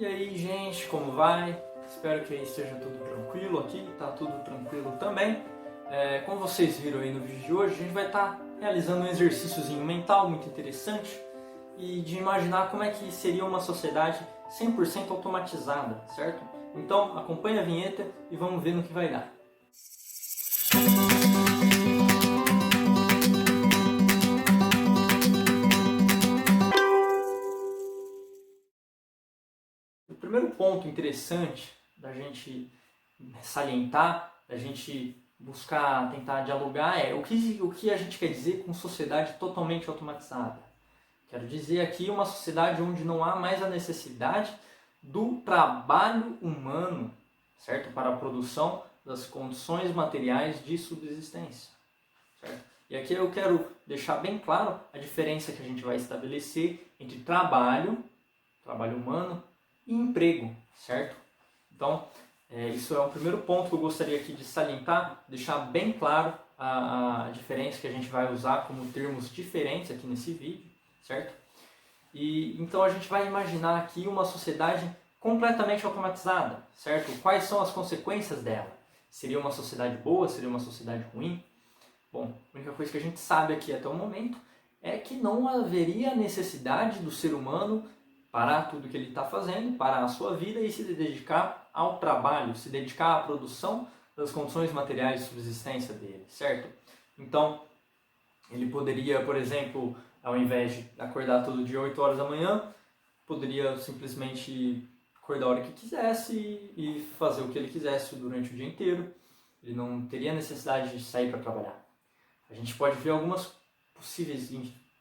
E aí, gente, como vai? Espero que aí esteja tudo tranquilo aqui, tá tudo tranquilo também. Como vocês viram aí no vídeo de hoje, a gente vai estar realizando um exercíciozinho mental muito interessante e de imaginar como é que seria uma sociedade 100% automatizada, certo? Então, acompanhe a vinheta e vamos ver no que vai dar. O primeiro ponto interessante da gente salientar, da gente buscar tentar dialogar é o que a gente quer dizer com sociedade totalmente automatizada. Quero dizer aqui uma sociedade onde não há mais a necessidade do trabalho humano, certo? Para a produção das condições materiais de subsistência, certo? E aqui eu quero deixar bem claro a diferença que a gente vai estabelecer entre trabalho humano e emprego, certo? Então, isso é o primeiro ponto que eu gostaria aqui de salientar, deixar bem claro a diferença que a gente vai usar como termos diferentes aqui nesse vídeo, certo? E então a gente vai imaginar aqui uma sociedade completamente automatizada, certo? Quais são as consequências dela? Seria uma sociedade boa? Seria uma sociedade ruim? Bom, a única coisa que a gente sabe aqui até o momento é que não haveria necessidade do ser humano parar tudo que ele está fazendo, parar a sua vida e se dedicar ao trabalho, se dedicar à produção das condições materiais de subsistência dele, certo? Então, ele poderia, por exemplo, ao invés de acordar todo dia 8 horas da manhã, poderia simplesmente acordar a hora que quisesse e fazer o que ele quisesse durante o dia inteiro. Ele não teria necessidade de sair para trabalhar. A gente pode ver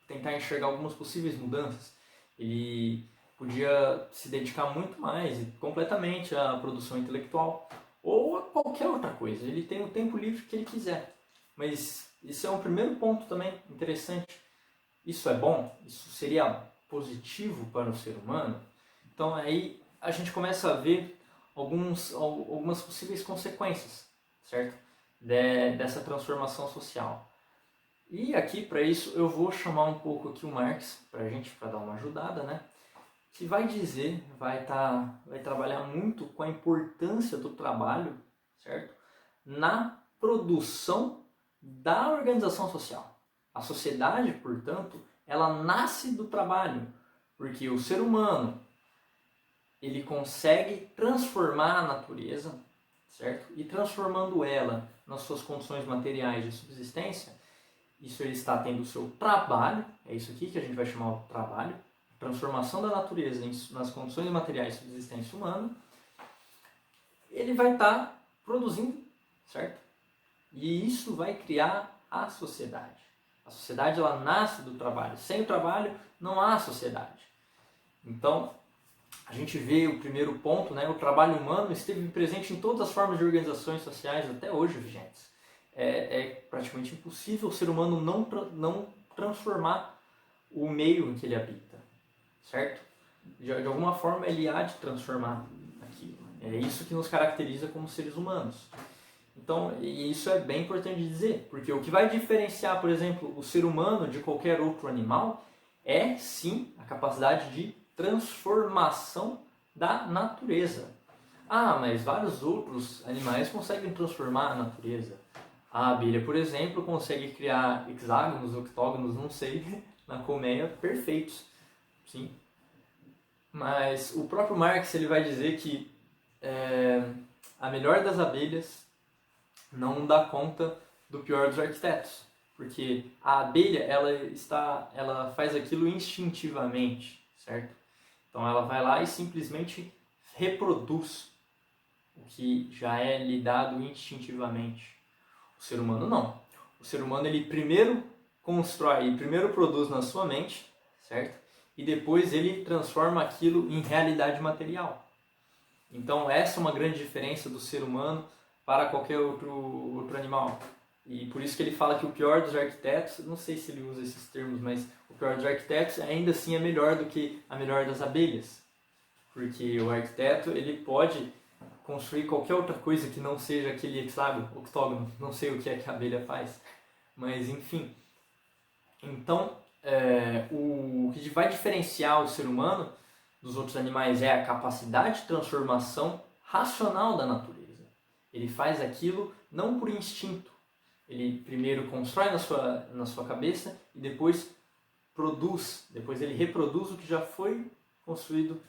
tentar enxergar algumas possíveis mudanças. Ele podia se dedicar muito mais, completamente à produção intelectual ou a qualquer outra coisa. Ele tem o tempo livre que ele quiser. Mas esse é um primeiro ponto também interessante. Isso é bom? Isso seria positivo para o ser humano? Então aí a gente começa a ver algumas possíveis consequências, certo? Dessa transformação social. E aqui para isso eu vou chamar um pouco aqui o Marx para dar uma ajudada, né? Que vai dizer, vai trabalhar muito com a importância do trabalho, certo? Na produção da organização social. A sociedade, portanto, ela nasce do trabalho, porque o ser humano ele consegue transformar a natureza, certo? E transformando ela nas suas condições materiais de subsistência, isso ele está tendo o seu trabalho, é isso aqui que a gente vai chamar de trabalho, transformação da natureza nas condições materiais de subsistência humana, ele vai estar produzindo, certo? E isso vai criar a sociedade. A sociedade ela nasce do trabalho. Sem o trabalho não há sociedade. Então, a gente vê o primeiro ponto, né? O trabalho humano esteve presente em todas as formas de organizações sociais até hoje vigentes. É praticamente impossível o ser humano não transformar o meio em que ele habita, certo? De alguma forma ele há de transformar aquilo. É isso que nos caracteriza como seres humanos. Então, isso é bem importante de dizer, porque o que vai diferenciar, por exemplo, o ser humano de qualquer outro animal é, sim, a capacidade de transformação da natureza. Ah, mas vários outros animais conseguem transformar a natureza. A abelha, por exemplo, consegue criar hexágonos, octógonos, não sei, na colmeia perfeitos. Sim. Mas o próprio Marx ele vai dizer que a melhor das abelhas não dá conta do pior dos arquitetos, porque a abelha ela faz aquilo instintivamente, certo? Então ela vai lá e simplesmente reproduz o que já é lhe dado instintivamente. O ser humano não. O ser humano ele primeiro constrói, ele primeiro produz na sua mente, certo? E depois ele transforma aquilo em realidade material. Então essa é uma grande diferença do ser humano para qualquer outro animal. E por isso que ele fala que o pior dos arquitetos, não sei se ele usa esses termos, mas o pior dos arquitetos ainda assim é melhor do que a melhor das abelhas. Porque o arquiteto ele pode construir qualquer outra coisa que não seja aquele hexágono, octógono, não sei o que é que a abelha faz, mas enfim. Então, o que vai diferenciar o ser humano dos outros animais é a capacidade de transformação racional da natureza. Ele faz aquilo não por instinto. Ele primeiro constrói na sua cabeça e depois produz, depois ele reproduz o que já foi construído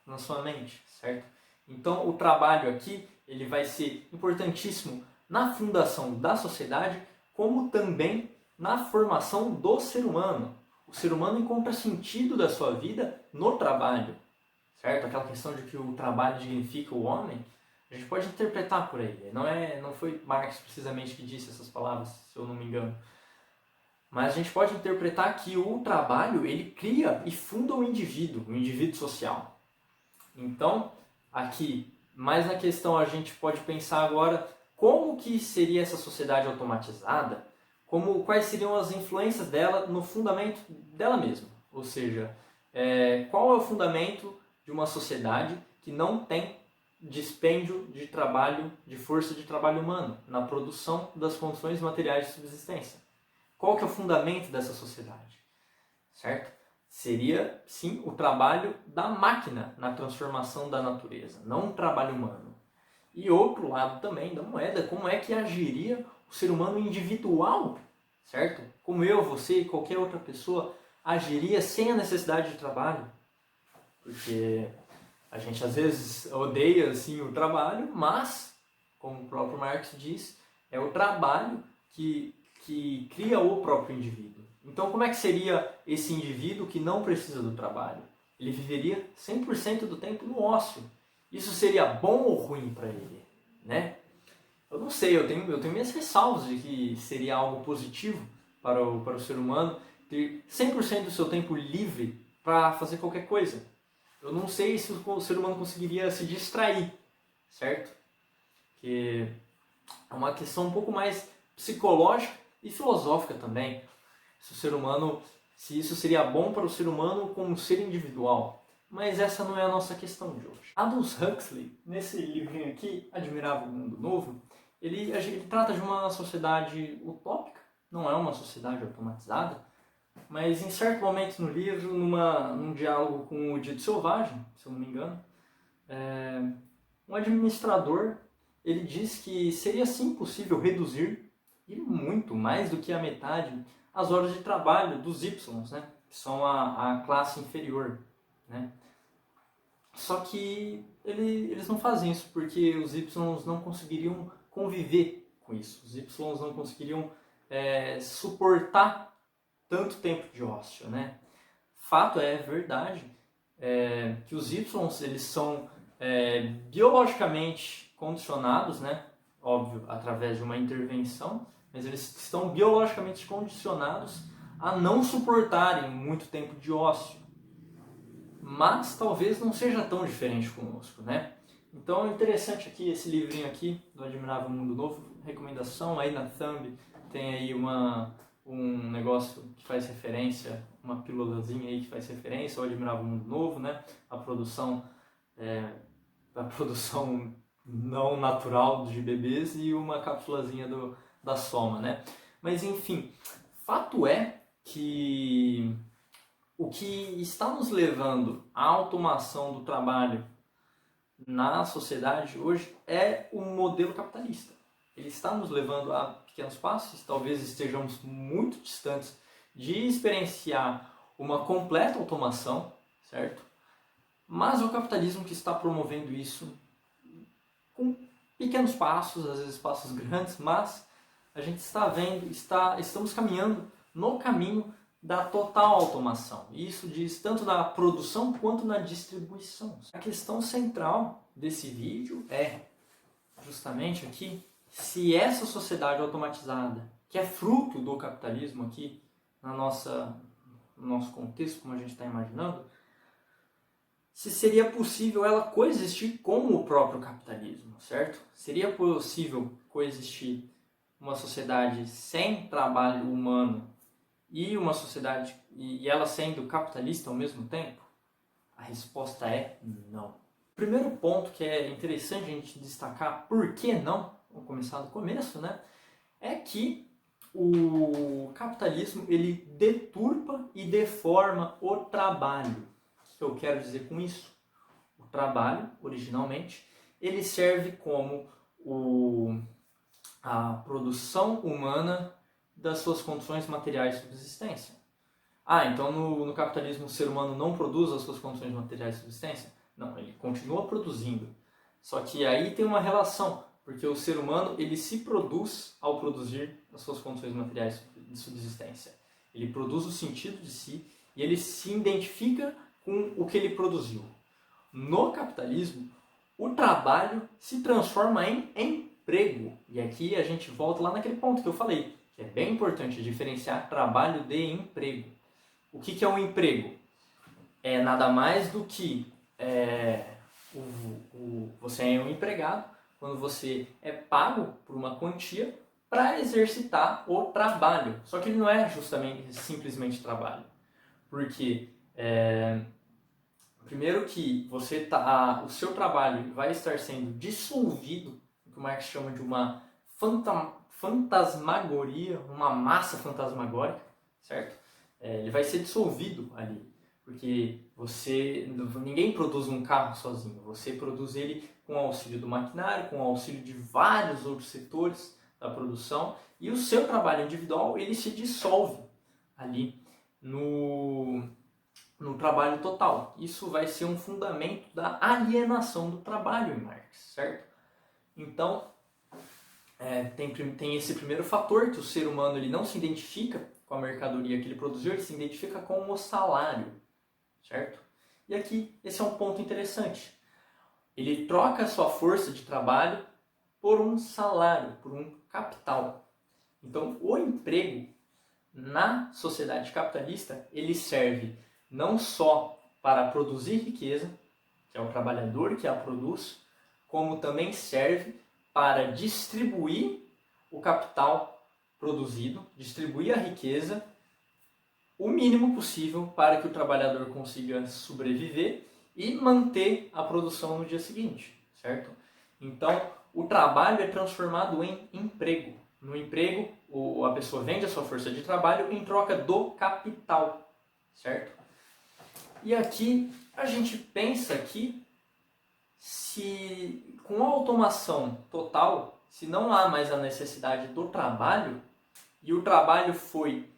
na sua mente, certo? Então o trabalho aqui ele vai ser importantíssimo na fundação da sociedade, como também na formação do ser humano. O ser humano encontra sentido da sua vida no trabalho, certo? Aquela questão de que o trabalho dignifica o homem, a gente pode interpretar por aí. Não foi Marx precisamente que disse essas palavras, se eu não me engano. Mas a gente pode interpretar que o trabalho ele cria e funda o indivíduo social. Então, aqui, mais na questão, a gente pode pensar agora como que seria essa sociedade automatizada, quais seriam as influências dela no fundamento dela mesma. Ou seja, qual é o fundamento de uma sociedade que não tem dispêndio de trabalho, de força de trabalho humano, na produção das condições materiais de subsistência. Qual que é o fundamento dessa sociedade? Certo? Seria, sim, o trabalho da máquina na transformação da natureza, não um trabalho humano. E outro lado também da moeda, como é que agiria o ser humano individual, certo? Como eu, você e qualquer outra pessoa agiria sem a necessidade de trabalho. Porque a gente às vezes odeia assim, o trabalho, mas, como o próprio Marx diz, é o trabalho que cria o próprio indivíduo. Então, como é que seria esse indivíduo que não precisa do trabalho? Ele viveria 100% do tempo no ócio. Isso seria bom ou ruim para ele, né? Eu não sei, eu tenho minhas ressalvas de que seria algo positivo para o ser humano ter 100% do seu tempo livre para fazer qualquer coisa. Eu não sei se o ser humano conseguiria se distrair, certo? Que é uma questão um pouco mais psicológica e filosófica também. Se isso seria bom para o ser humano como ser individual. Mas essa não é a nossa questão de hoje. Aldous Huxley, nesse livrinho aqui, Admirável Mundo Novo, ele trata de uma sociedade utópica, não é uma sociedade automatizada, mas em certo momento no livro, num diálogo com o Dito Selvagem, se eu não me engano, um administrador ele diz que seria sim possível reduzir, e muito mais do que a metade, as horas de trabalho dos Ys, né, que são a classe inferior. Né? Só que eles não fazem isso porque os Ys não conseguiriam conviver com isso. Os Ys não conseguiriam suportar tanto tempo de ócio. Né? Fato é verdade que os Ys eles são biologicamente condicionados, né? Óbvio, através de uma intervenção, mas eles estão biologicamente condicionados a não suportarem muito tempo de ócio. Mas talvez não seja tão diferente conosco, né? Então é interessante aqui esse livrinho aqui do Admirável Mundo Novo, recomendação aí na thumb, tem aí um negócio que faz referência, uma pílulazinha aí que faz referência ao Admirável Mundo Novo, né? A produção não natural de bebês e uma cápsulazinha da soma, né? Mas enfim, fato é que o que está nos levando à automação do trabalho na sociedade hoje é o modelo capitalista. Ele está nos levando a pequenos passos, talvez estejamos muito distantes de experienciar uma completa automação, certo? Mas é o capitalismo que está promovendo isso com pequenos passos, às vezes passos grandes, mas a gente está vendo, estamos caminhando no caminho da total automação. Isso diz tanto na produção quanto na distribuição. A questão central desse vídeo é justamente aqui, se essa sociedade automatizada, que é fruto do capitalismo aqui, no nosso contexto, como a gente está imaginando, se seria possível ela coexistir com o próprio capitalismo, certo? Seria possível coexistir uma sociedade sem trabalho humano e uma sociedade e ela sendo capitalista ao mesmo tempo? A resposta é não. O primeiro ponto que é interessante a gente destacar, por que não, vamos começar do começo, né? É que o capitalismo ele deturpa e deforma o trabalho. que eu quero dizer com isso? O trabalho, originalmente, ele serve como a produção humana das suas condições materiais de subsistência. Então no capitalismo o ser humano não produz as suas condições materiais de subsistência? Não, ele continua produzindo. Só que aí tem uma relação, porque o ser humano ele se produz ao produzir as suas condições materiais de subsistência. Ele produz o sentido de si e ele se identifica com o que ele produziu. No capitalismo, o trabalho se transforma em emprego. E aqui a gente volta lá naquele ponto que eu falei, que é bem importante diferenciar trabalho de emprego. O que é um emprego? É nada mais do que você é um empregado quando você é pago por uma quantia para exercitar o trabalho. Só que ele não é justamente simplesmente trabalho. Porque primeiro que o seu trabalho vai estar sendo dissolvido, o que o Marx chama de uma fantasmagoria, uma massa fantasmagórica, certo? Ele vai ser dissolvido ali, porque ninguém produz um carro sozinho, você produz ele com o auxílio do maquinário, com o auxílio de vários outros setores da produção, e o seu trabalho individual ele se dissolve ali no trabalho total. Isso vai ser um fundamento da alienação do trabalho em Marx, certo? Então, tem esse primeiro fator, que o ser humano ele não se identifica com a mercadoria que ele produziu, ele se identifica com o salário, certo? E aqui, esse é um ponto interessante. Ele troca a sua força de trabalho por um salário, por um capital. Então, o emprego na sociedade capitalista, ele serve não só para produzir riqueza, que é o trabalhador que a produz, como também serve para distribuir o capital produzido, distribuir a riqueza o mínimo possível para que o trabalhador consiga sobreviver e manter a produção no dia seguinte, certo? Então, o trabalho é transformado em emprego. No emprego, a pessoa vende a sua força de trabalho em troca do capital, certo? E aqui a gente pensa que se com a automação total, se não há mais a necessidade do trabalho e o trabalho foi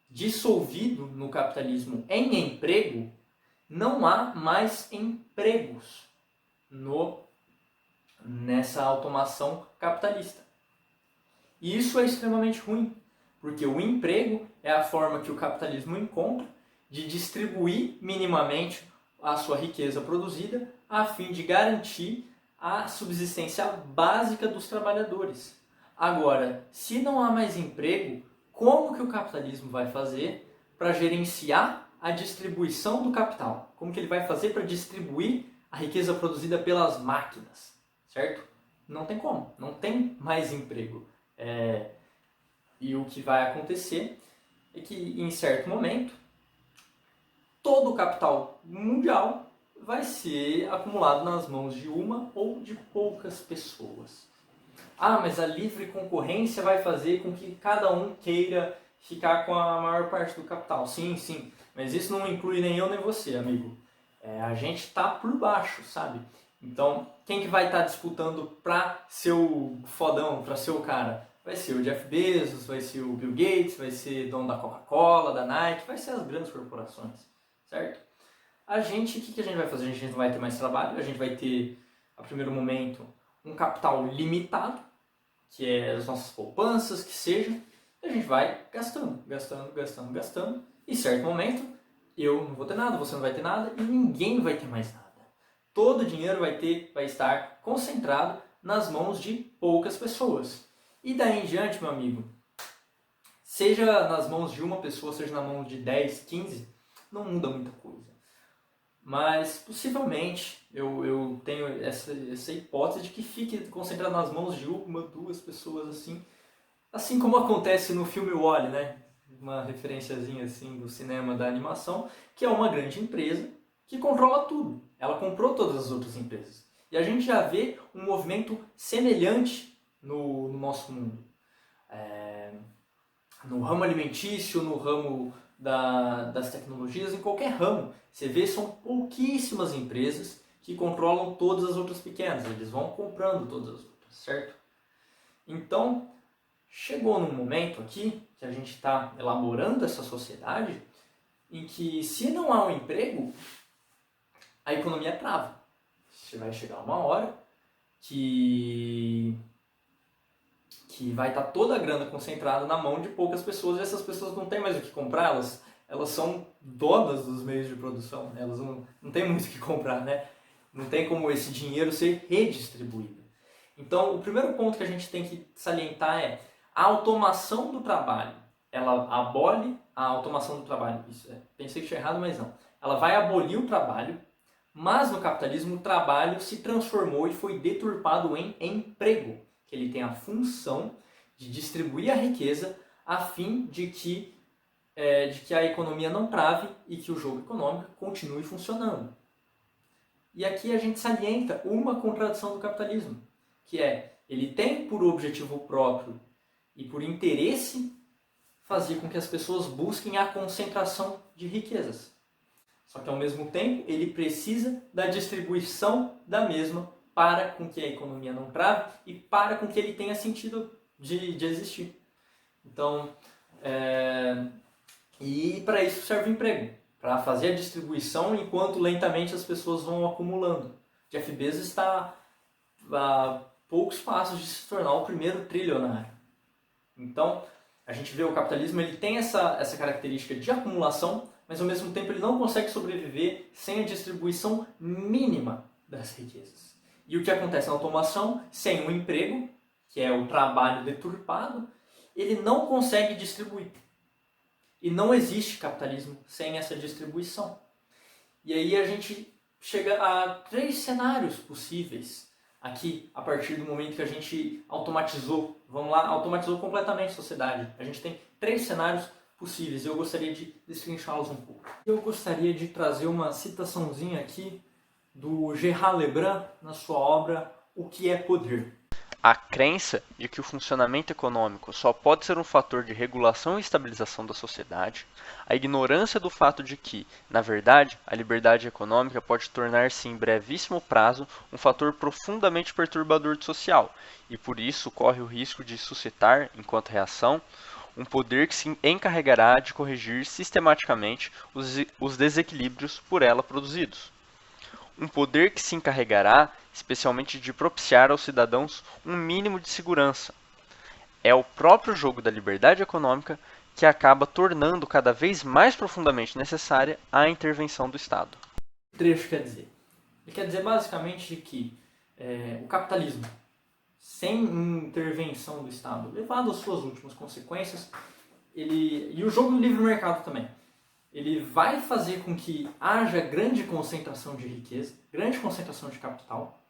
dissolvido no capitalismo em emprego, não há mais empregos nessa automação capitalista. E isso é extremamente ruim, porque o emprego é a forma que o capitalismo encontra de distribuir minimamente a sua riqueza produzida a fim de garantir a subsistência básica dos trabalhadores. Agora, se não há mais emprego, como que o capitalismo vai fazer para gerenciar a distribuição do capital? Como que ele vai fazer para distribuir a riqueza produzida pelas máquinas? Certo? Não tem como, não tem mais emprego. E o que vai acontecer é que, em certo momento, todo o capital mundial vai ser acumulado nas mãos de uma ou de poucas pessoas. Mas a livre concorrência vai fazer com que cada um queira ficar com a maior parte do capital. Sim, sim, mas isso não inclui nem eu nem você, amigo. A gente está por baixo, sabe? Então, quem que vai estar disputando para ser o fodão, para ser o cara? Vai ser o Jeff Bezos, vai ser o Bill Gates, vai ser dono da Coca-Cola, da Nike, vai ser as grandes corporações, certo? O que a gente vai fazer? A gente não vai ter mais trabalho, a gente vai ter, a primeiro momento, um capital limitado, que é as nossas poupanças, que seja, e a gente vai gastando, e em certo momento, eu não vou ter nada, você não vai ter nada, e ninguém vai ter mais nada. Todo o dinheiro vai estar concentrado nas mãos de poucas pessoas. E daí em diante, meu amigo, seja nas mãos de uma pessoa, seja na mão de 10, 15, não muda muita coisa. Mas possivelmente eu tenho essa hipótese de que fique concentrado nas mãos de uma, duas pessoas assim como acontece no filme Wall-E, né? Uma referenciazinha assim do cinema, da animação, que é uma grande empresa que controla tudo. Ela comprou todas as outras empresas. E a gente já vê um movimento semelhante no nosso mundo. No ramo alimentício, no ramo das tecnologias, em qualquer ramo, você vê, são pouquíssimas empresas que controlam todas as outras pequenas, eles vão comprando todas as outras, certo? Então, chegou num momento aqui que a gente está elaborando essa sociedade em que, se não há um emprego, a economia trava. Você vai chegar uma hora que vai estar toda a grana concentrada na mão de poucas pessoas e essas pessoas não têm mais o que comprar, elas são donas dos meios de produção, né? Elas não têm muito o que comprar, né? Não tem como esse dinheiro ser redistribuído. Então, o primeiro ponto que a gente tem que salientar é a automação do trabalho. Ela abole a automação do trabalho. Pensei que tinha errado, mas não. Ela vai abolir o trabalho, mas no capitalismo o trabalho se transformou e foi deturpado em emprego, que ele tem a função de distribuir a riqueza a fim de que a economia não trave e que o jogo econômico continue funcionando. E aqui a gente salienta uma contradição do capitalismo, que é, ele tem por objetivo próprio e por interesse fazer com que as pessoas busquem a concentração de riquezas. Só que ao mesmo tempo ele precisa da distribuição da mesma para com que a economia não trave e para com que ele tenha sentido de existir. Então, e para isso serve o emprego, para fazer a distribuição enquanto lentamente as pessoas vão acumulando. Jeff Bezos está a poucos passos de se tornar o primeiro trilionário. Então, a gente vê o capitalismo, ele tem essa característica de acumulação, mas ao mesmo tempo ele não consegue sobreviver sem a distribuição mínima das riquezas. E o que acontece na automação, sem um emprego, que é o trabalho deturpado, ele não consegue distribuir. E não existe capitalismo sem essa distribuição. E aí a gente chega a 3 cenários possíveis aqui, a partir do momento que a gente automatizou. Vamos lá, automatizou completamente a sociedade. A gente tem 3 cenários possíveis e eu gostaria de destrinchá-los um pouco. Eu gostaria de trazer uma citaçãozinha aqui do Gerard Lebrun na sua obra O que é Poder. A crença de que o funcionamento econômico só pode ser um fator de regulação e estabilização da sociedade, a ignorância do fato de que, na verdade, a liberdade econômica pode tornar-se em brevíssimo prazo um fator profundamente perturbador do social, e por isso corre o risco de suscitar, enquanto reação, um poder que se encarregará de corrigir sistematicamente os desequilíbrios por ela produzidos. Um poder que se encarregará especialmente de propiciar aos cidadãos um mínimo de segurança. É o próprio jogo da liberdade econômica que acaba tornando cada vez mais profundamente necessária a intervenção do Estado. O trecho quer dizer? Ele quer dizer basicamente que o capitalismo, sem intervenção do Estado, levado às suas últimas consequências, e o jogo do livre mercado também, ele vai fazer com que haja grande concentração de riqueza, grande concentração de capital,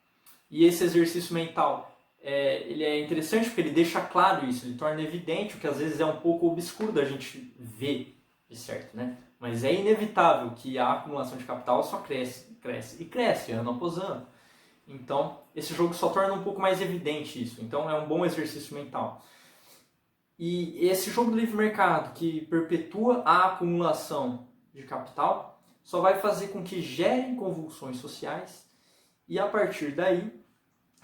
e esse exercício mental ele é interessante porque ele deixa claro isso, ele torna evidente o que às vezes é um pouco obscuro da gente ver de certo, né? Mas é inevitável que a acumulação de capital só cresce, cresce e cresce ano após ano. Então, esse jogo só torna um pouco mais evidente isso. Então, é um bom exercício mental. E esse jogo do livre mercado, que perpetua a acumulação de capital, só vai fazer com que gerem convulsões sociais e, a partir daí,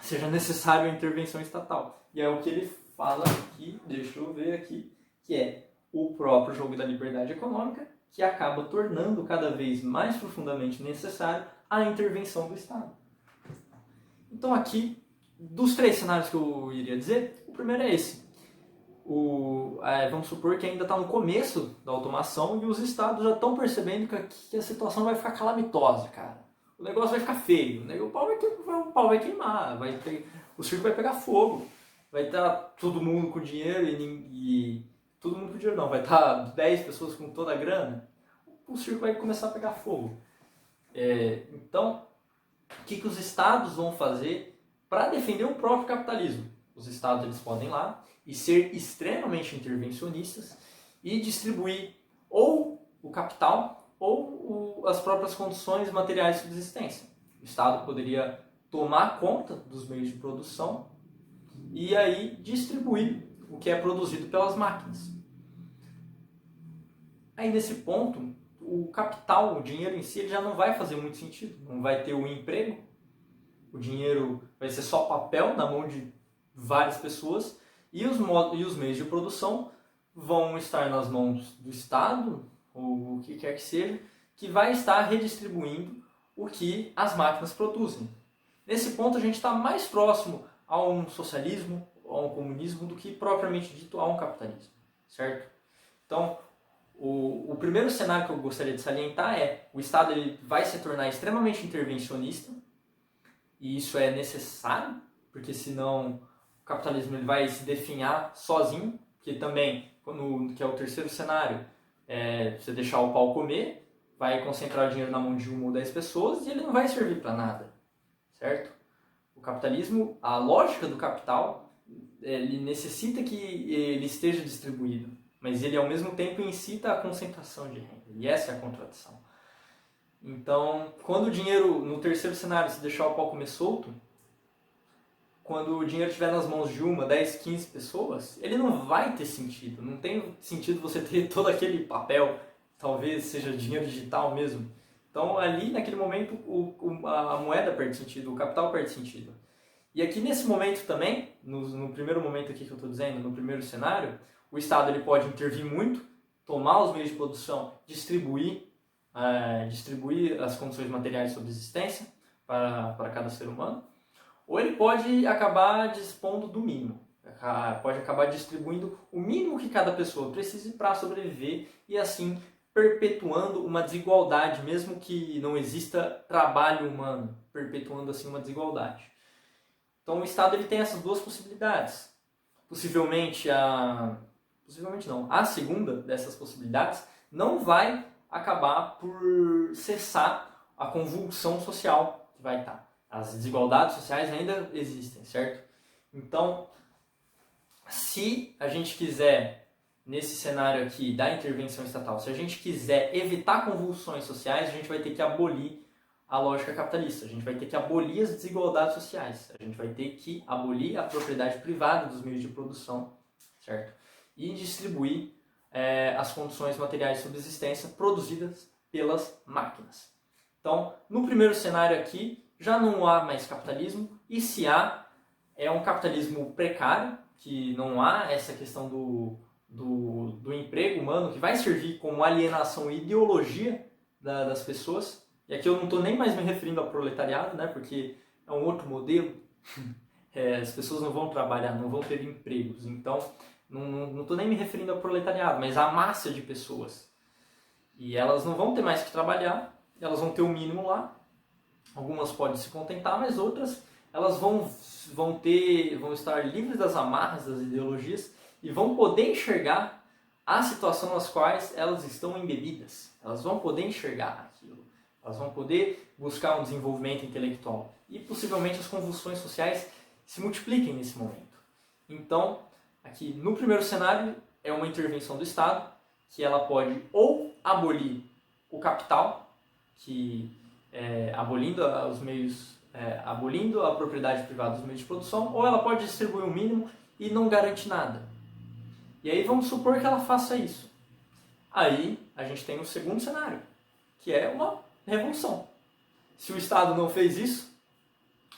seja necessário a intervenção estatal. E é o que ele fala aqui, deixa eu ver aqui, que é o próprio jogo da liberdade econômica, que acaba tornando cada vez mais profundamente necessário a intervenção do Estado. Então aqui, dos 3 cenários que eu iria dizer, o primeiro é esse. Vamos supor que ainda está no começo da automação e os estados já estão percebendo que a situação vai ficar calamitosa, cara. O negócio vai ficar feio, o pau vai queimar, o circo vai pegar fogo, vai estar todo mundo com dinheiro e todo mundo com dinheiro não, vai estar 10 pessoas com toda a grana, o circo vai começar a pegar fogo. Então, o que os estados vão fazer para defender o próprio capitalismo? Os estados eles podem ir lá e ser extremamente intervencionistas e distribuir ou o capital ou as próprias condições materiais de subsistência. O Estado poderia tomar conta dos meios de produção e aí distribuir o que é produzido pelas máquinas. Aí nesse ponto, o capital, o dinheiro em si, ele já não vai fazer muito sentido. Não vai ter o emprego, o dinheiro vai ser só papel na mão de várias pessoas e os meios de produção vão estar nas mãos do Estado, ou o que quer que seja, que vai estar redistribuindo o que as máquinas produzem. Nesse ponto a gente está mais próximo a um socialismo, a um comunismo, do que propriamente dito a um capitalismo, certo? Então, o primeiro cenário que eu gostaria de salientar é o Estado ele vai se tornar extremamente intervencionista, e isso é necessário, porque senão o capitalismo ele vai se definhar sozinho, que também, que é o terceiro cenário, você deixar o pau comer, vai concentrar o dinheiro na mão de 1 ou 10 pessoas e ele não vai servir para nada, certo? O capitalismo, a lógica do capital, ele necessita que ele esteja distribuído, mas ele ao mesmo tempo incita a concentração de renda, e essa é a contradição. Então, quando o dinheiro, no terceiro cenário, se deixar o pau comer solto, quando o dinheiro estiver nas mãos de 1, 10, 15 pessoas, ele não vai ter sentido. Não tem sentido você ter todo aquele papel, talvez seja dinheiro digital mesmo. Então, ali, naquele momento, a moeda perde sentido, o capital perde sentido. E aqui, nesse momento também, no primeiro momento aqui que eu estou dizendo, no primeiro cenário, o Estado ele pode intervir muito, tomar os meios de produção, distribuir as condições materiais de subsistência para cada ser humano, ou ele pode acabar dispondo do mínimo, pode acabar distribuindo o mínimo que cada pessoa precise para sobreviver e assim perpetuando uma desigualdade, mesmo que não exista trabalho humano, perpetuando assim uma desigualdade. Então o Estado ele tem essas duas possibilidades. Possivelmente não, a segunda dessas possibilidades não vai acabar por cessar a convulsão social que vai estar. As desigualdades sociais ainda existem, certo? Então, se a gente quiser, nesse cenário aqui da intervenção estatal, se a gente quiser evitar convulsões sociais, a gente vai ter que abolir a lógica capitalista, a gente vai ter que abolir as desigualdades sociais, a gente vai ter que abolir a propriedade privada dos meios de produção, certo? E distribuir as condições materiais de subsistência produzidas pelas máquinas. Então, no primeiro cenário aqui, já não há mais capitalismo, e se há, é um capitalismo precário, que não há essa questão do emprego humano, que vai servir como alienação e ideologia das pessoas. E aqui eu não estou nem mais me referindo ao proletariado, né, porque é um outro modelo. As pessoas não vão trabalhar, não vão ter empregos. Então, não estou nem me referindo ao proletariado, mas à massa de pessoas. E elas não vão ter mais que trabalhar, elas vão ter o mínimo lá. Algumas podem se contentar, mas outras elas vão estar livres das amarras das ideologias e vão poder enxergar a situação nas quais elas estão embebidas. Elas vão poder enxergar aquilo. Elas vão poder buscar um desenvolvimento intelectual. E possivelmente as convulsões sociais se multipliquem nesse momento. Então, aqui no primeiro cenário é uma intervenção do Estado, que ela pode ou abolir o capital, abolindo os meios, abolindo a propriedade privada dos meios de produção, ou ela pode distribuir o mínimo e não garante nada. E aí vamos supor que ela faça isso. Aí a gente tem o segundo cenário, que é uma revolução. Se o Estado não fez isso,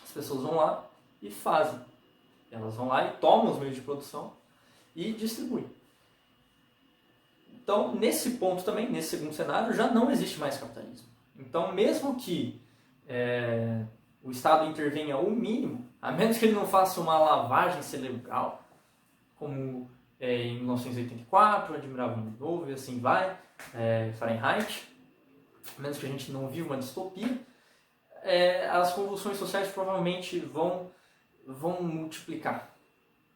as pessoas vão lá e fazem. Elas vão lá e tomam os meios de produção e distribuem. Então, nesse ponto também, nesse segundo cenário, já não existe mais capitalismo. Então, mesmo que o Estado intervenha o mínimo, a menos que ele não faça uma lavagem cerebral, como em 1984, Admirável Mundo Novo, e assim vai, Fahrenheit, a menos que a gente não viva uma distopia, as convulsões sociais provavelmente vão multiplicar.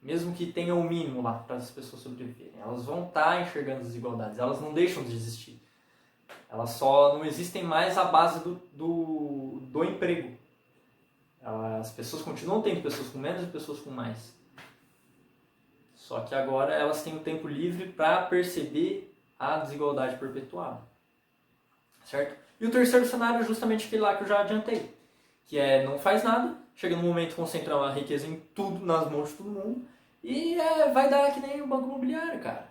Mesmo que tenha o mínimo lá para as pessoas sobreviverem. Elas vão estar enxergando as desigualdades, elas não deixam de existir. Elas só não existem mais à base do emprego. As pessoas continuam tendo pessoas com menos e pessoas com mais. Só que agora elas têm o tempo livre para perceber a desigualdade perpetuada. Certo? E o terceiro cenário é justamente aquele lá que eu já adiantei. Que não faz nada, chega num momento concentra a riqueza em tudo, nas mãos de todo mundo, e vai dar que nem o banco imobiliário, cara.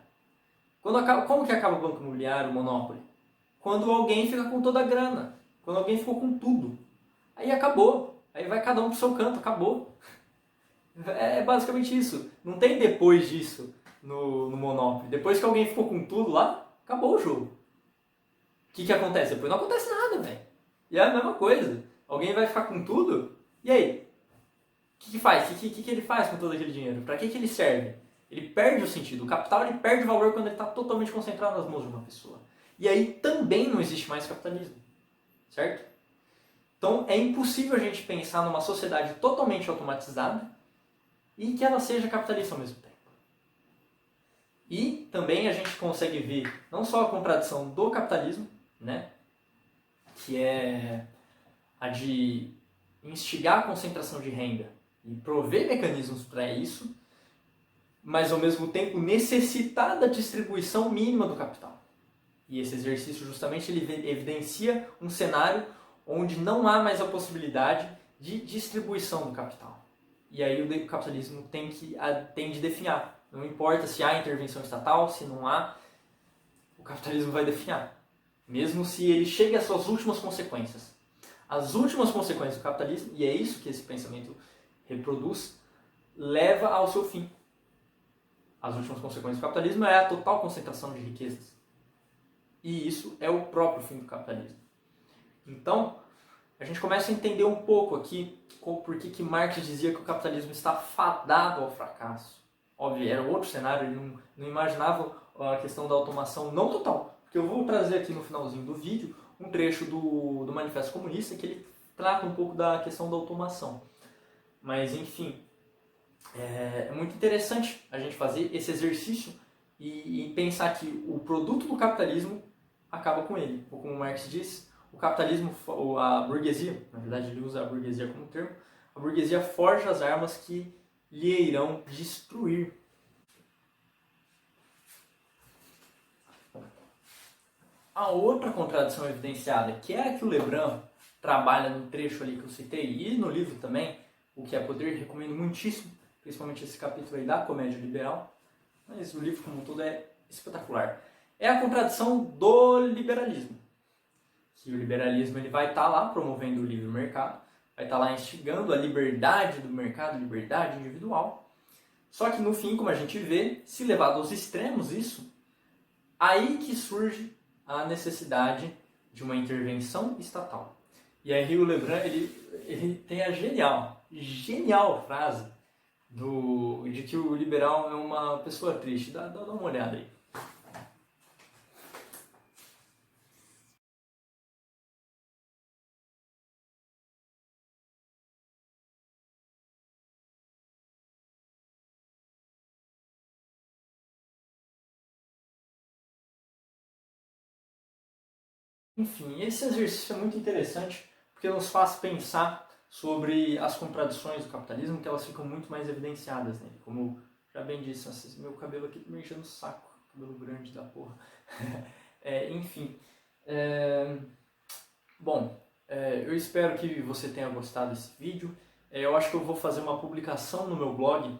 Como que acaba o banco imobiliário, o monopólio? Quando alguém fica com toda a grana, quando alguém ficou com tudo. Aí acabou, aí vai cada um pro seu canto, acabou. É basicamente isso. Não tem depois disso no Monopoly. Depois que alguém ficou com tudo lá, acabou o jogo. O que acontece? Depois não acontece nada, velho. E é a mesma coisa. Alguém vai ficar com tudo, e aí? O que faz? O que ele faz com todo aquele dinheiro? Para que ele serve? Ele perde o sentido. O capital ele perde o valor quando ele está totalmente concentrado nas mãos de uma pessoa. E aí também não existe mais capitalismo. Certo? Então é impossível a gente pensar numa sociedade totalmente automatizada e que ela seja capitalista ao mesmo tempo. E também a gente consegue ver não só a contradição do capitalismo, né, que é a de instigar a concentração de renda e prover mecanismos para isso, mas ao mesmo tempo necessitar da distribuição mínima do capital. E esse exercício justamente ele evidencia um cenário onde não há mais a possibilidade de distribuição do capital. E aí o capitalismo tem de definhar. Não importa se há intervenção estatal, se não há, o capitalismo vai definhar. Mesmo se ele chegue às suas últimas consequências. As últimas consequências do capitalismo, e é isso que esse pensamento reproduz, leva ao seu fim. As últimas consequências do capitalismo é a total concentração de riquezas. E isso é o próprio fim do capitalismo. Então, a gente começa a entender um pouco aqui por que Marx dizia que o capitalismo está fadado ao fracasso. Óbvio, era outro cenário, ele não imaginava a questão da automação não total. Porque eu vou trazer aqui no finalzinho do vídeo um trecho do Manifesto Comunista que ele trata um pouco da questão da automação. Mas, enfim, é muito interessante a gente fazer esse exercício e pensar que o produto do capitalismo acaba com ele. Ou como Marx diz, o capitalismo, a burguesia, na verdade ele usa a burguesia como termo, a burguesia forja as armas que lhe irão destruir. A outra contradição evidenciada, que é a que o Lebrun trabalha no trecho ali que eu citei, e no livro também, O que é Poder, recomendo muitíssimo, principalmente esse capítulo aí da comédia liberal, mas o livro como um todo é espetacular. É a contradição do liberalismo. Que o liberalismo ele vai estar lá promovendo o livre mercado, vai estar lá instigando a liberdade do mercado, liberdade individual. Só que no fim, como a gente vê, se levado aos extremos isso, aí que surge a necessidade de uma intervenção estatal. E aí o Lebrun ele tem a genial frase de que o liberal é uma pessoa triste. Dá uma olhada aí. Enfim, esse exercício é muito interessante porque nos faz pensar sobre as contradições do capitalismo, que elas ficam muito mais evidenciadas nele. Como já bem disse, meu cabelo aqui tá me enchendo o saco, cabelo grande da porra. Enfim, bom, eu espero que você tenha gostado desse vídeo. Eu acho que eu vou fazer uma publicação no meu blog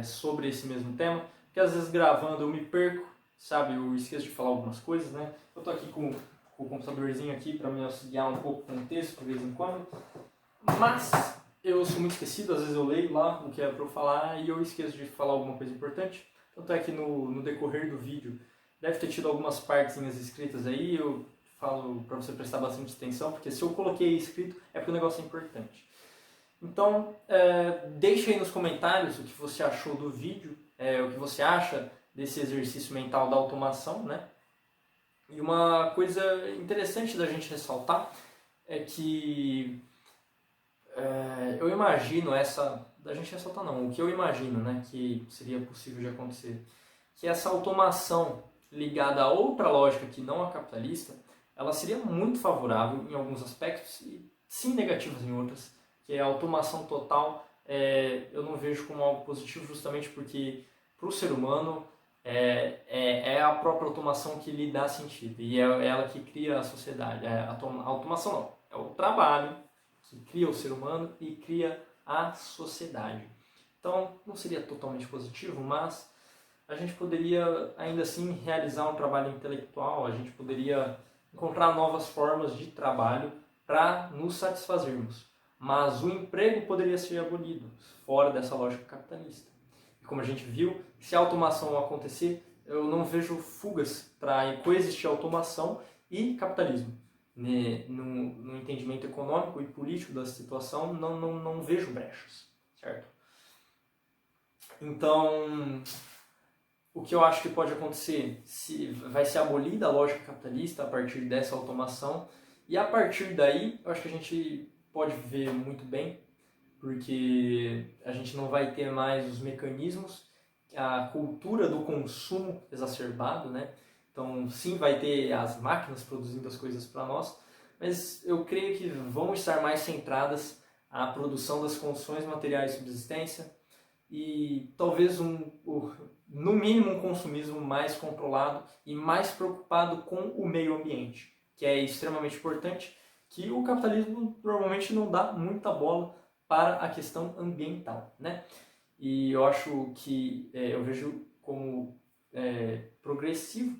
sobre esse mesmo tema, porque às vezes gravando eu me perco, sabe? Eu esqueço de falar algumas coisas, né? Eu tô aqui com o computadorzinho aqui para me auxiliar um pouco com o texto de vez em quando, mas eu sou muito esquecido, às vezes eu leio lá o que é para eu falar e eu esqueço de falar alguma coisa importante. Tanto é que no decorrer do vídeo deve ter tido algumas partezinhas escritas aí, eu falo para você prestar bastante atenção, porque se eu coloquei escrito é porque o negócio é importante. Então, deixe aí nos comentários o que você achou do vídeo, o que você acha desse exercício mental da automação, né? E uma coisa interessante da gente ressaltar é que eu imagino da gente ressaltar não, o que eu imagino, né, que seria possível de acontecer, que essa automação ligada a outra lógica que não a capitalista, ela seria muito favorável em alguns aspectos e sim negativos em outros, que é a automação total, eu não vejo como algo positivo justamente porque para o ser humano é a própria automação que lhe dá sentido e é ela que cria a sociedade. A automação não, é o trabalho que cria o ser humano e cria a sociedade. Então não seria totalmente positivo, mas a gente poderia ainda assim realizar um trabalho intelectual, a gente poderia encontrar novas formas de trabalho para nos satisfazermos. Mas o emprego poderia ser abolido, fora dessa lógica capitalista. E como a gente viu, se a automação acontecer, eu não vejo fugas para coexistir automação e capitalismo. No entendimento econômico e político da situação, não vejo brechas, certo? Então, o que eu acho que pode acontecer? Vai ser abolida a lógica capitalista a partir dessa automação, e a partir daí, eu acho que a gente pode viver muito bem, porque a gente não vai ter mais os mecanismos, a cultura do consumo exacerbado, né? Então, sim, vai ter as máquinas produzindo as coisas para nós, mas eu creio que vão estar mais centradas à produção das condições materiais de subsistência e talvez no mínimo um consumismo mais controlado e mais preocupado com o meio ambiente, que é extremamente importante, que o capitalismo normalmente não dá muita bola para a questão ambiental, né? E eu acho que eu vejo como progressivo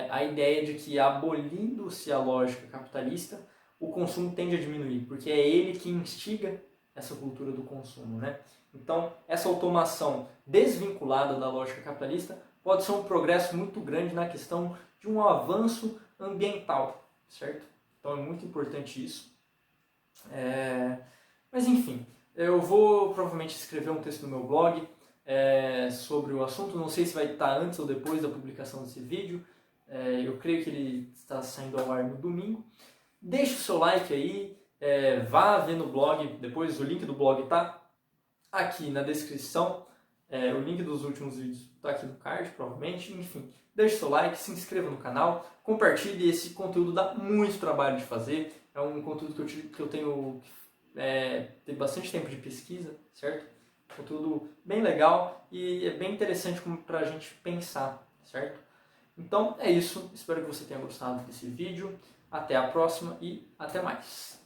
a ideia de que, abolindo-se a lógica capitalista, o consumo tende a diminuir, porque é ele que instiga essa cultura do consumo, né? Então, essa automação desvinculada da lógica capitalista pode ser um progresso muito grande na questão de um avanço ambiental, certo? Então é muito importante isso. Mas enfim, eu vou provavelmente escrever um texto no meu blog sobre o assunto, não sei se vai estar antes ou depois da publicação desse vídeo. Eu creio que ele está saindo ao ar no domingo. Deixe o seu like aí, vá ver no blog, depois o link do blog está aqui na descrição, o link dos últimos vídeos está aqui no card, provavelmente. Enfim, deixe seu like, se inscreva no canal, compartilhe. Esse conteúdo dá muito trabalho de fazer, é um conteúdo que eu tenho bastante tempo de pesquisa, certo? Conteúdo bem legal e é bem interessante para a gente pensar, certo? Então é isso, espero que você tenha gostado desse vídeo. Até a próxima e até mais!